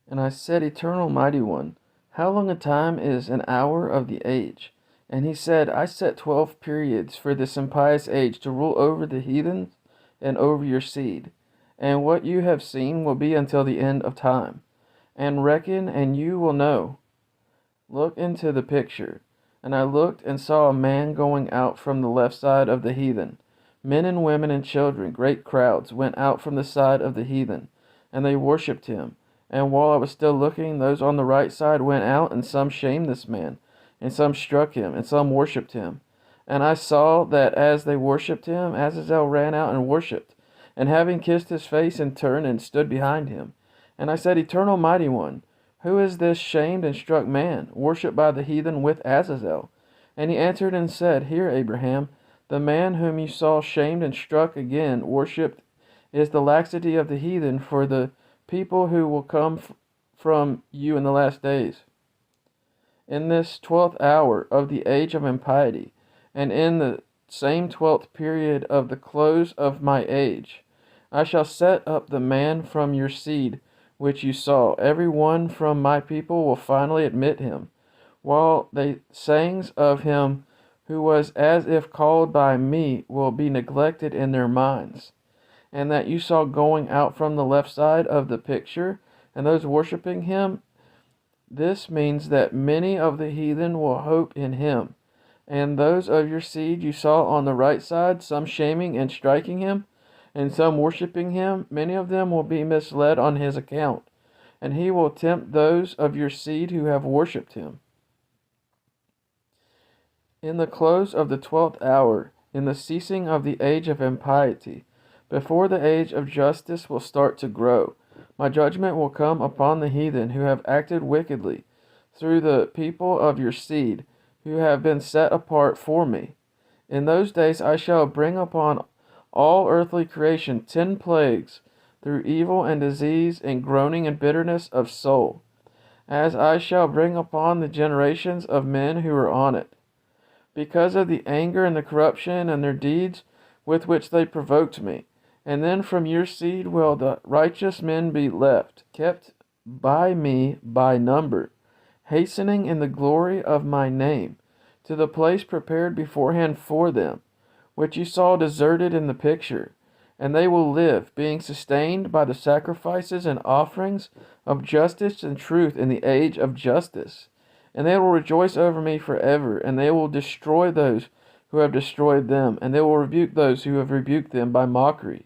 And I said, Eternal Mighty One, how long a time is an hour of the age? And he said, I set 12 periods for this impious age to rule over the heathens and over your seed. And what you have seen will be until the end of time. And reckon, and you will know. Look into the picture. And I looked and saw a man going out from the left side of the heathen. Men and women and children, great crowds, went out from the side of the heathen, and they worshipped him. And while I was still looking, those on the right side went out, and some shamed this man, and some struck him, and some worshipped him. And I saw that as they worshipped him, Azazel ran out and worshipped, and having kissed his face, and turned and stood behind him. And I said, Eternal Mighty One, who is this shamed and struck man, worshipped by the heathen with Azazel? And he answered and said, Hear, Abraham, the man whom you saw shamed and struck again, worshipped, is the laxity of the heathen for the people who will come from you in the last days. In this 12th hour of the age of impiety, and in the same 12th period of the close of my age, I shall set up the man from your seed, which you saw. Every one from my people will finally admit him, while the sayings of him who was as if called by me will be neglected in their minds. And that you saw going out from the left side of the picture, and those worshiping him, this means that many of the heathen will hope in him. And those of your seed you saw on the right side, some shaming and striking him, and some worshiping him, many of them will be misled on his account, and he will tempt those of your seed who have worshipped him. In the close of the 12th hour, in the ceasing of the age of impiety, before the age of justice will start to grow, my judgment will come upon the heathen who have acted wickedly, through the people of your seed, who have been set apart for me. In those days I shall bring upon all earthly creation 10 plagues, through evil and disease and groaning and bitterness of soul, as I shall bring upon the generations of men who are on it, because of the anger and the corruption and their deeds with which they provoked me. And then from your seed will the righteous men be left, kept by me by number, hastening in the glory of my name, to the place prepared beforehand for them, which you saw deserted in the picture. And they will live, being sustained by the sacrifices and offerings of justice and truth in the age of justice. And they will rejoice over me forever, and they will destroy those who have destroyed them, and they will rebuke those who have rebuked them by mockery.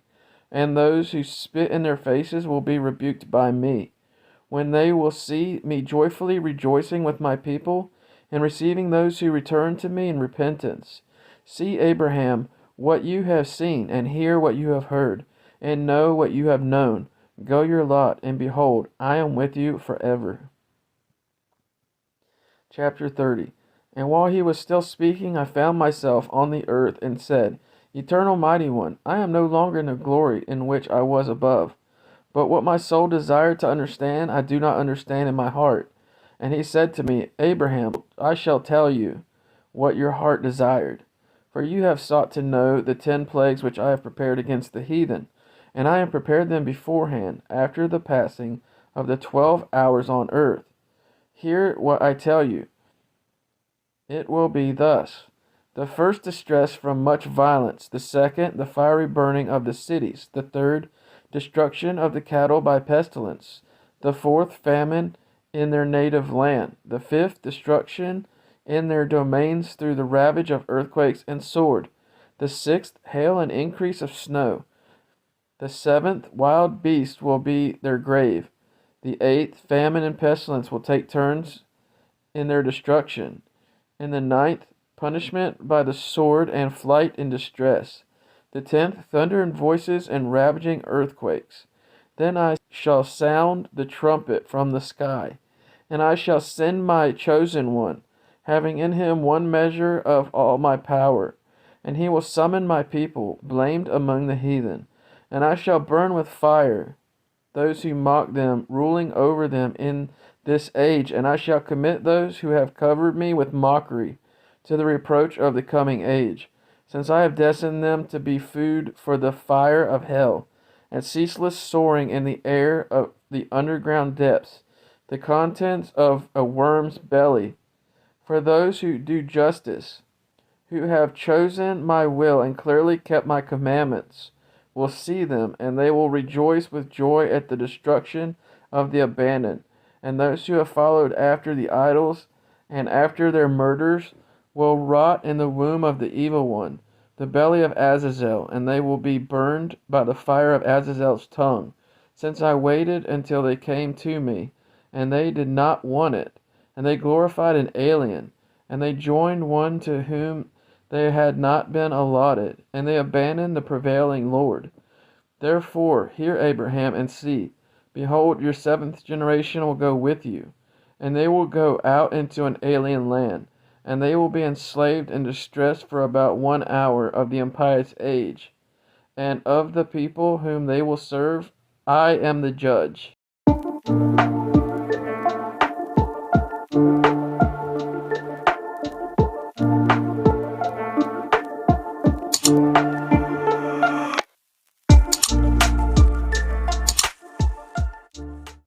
And those who spit in their faces will be rebuked by me, when they will see me joyfully rejoicing with my people, and receiving those who return to me in repentance. See, Abraham, what you have seen, and hear what you have heard, and know what you have known. Go your lot, and behold, I am with you forever. Chapter 30. And while he was still speaking, I found myself on the earth, and said, Eternal Mighty One, I am no longer in the glory in which I was above. But what my soul desired to understand, I do not understand in my heart. And he said to me, Abraham, I shall tell you what your heart desired. For you have sought to know the 10 plagues which I have prepared against the heathen, and I have prepared them beforehand, after the passing of the 12 hours on earth. Hear what I tell you. It will be thus. The first, distress from much violence. The second, the fiery burning of the cities. The third, destruction of the cattle by pestilence. The fourth, famine in their native land. The fifth, destruction in their domains through the ravage of earthquakes and sword. The sixth, hail and increase of snow. The seventh, wild beasts will be their grave. The eighth, famine and pestilence will take turns in their destruction. In the ninth, punishment by the sword and flight in distress. The 10th, thunder and voices and ravaging earthquakes. Then I shall sound the trumpet from the sky, and I shall send my chosen one, having in him one measure of all my power. And he will summon my people, blamed among the heathen. And I shall burn with fire those who mock them, ruling over them in this age. And I shall commit those who have covered me with mockery to the reproach of the coming age, since I have destined them to be food for the fire of hell, and ceaseless soaring in the air of the underground depths, the contents of a worm's belly. For those who do justice, who have chosen my will and clearly kept my commandments, will see them, and they will rejoice with joy at the destruction of the abandoned. And those who have followed after the idols and after their murders will rot in the womb of the evil one, the belly of Azazel, and they will be burned by the fire of Azazel's tongue. Since I waited until they came to me, and they did not want it, and they glorified an alien, and they joined one to whom they had not been allotted, and they abandoned the prevailing Lord. Therefore, hear, Abraham, and see. Behold, your seventh generation will go with you, and they will go out into an alien land, and they will be enslaved and distressed for about 1 hour of the impious age. And of the people whom they will serve, I am the judge.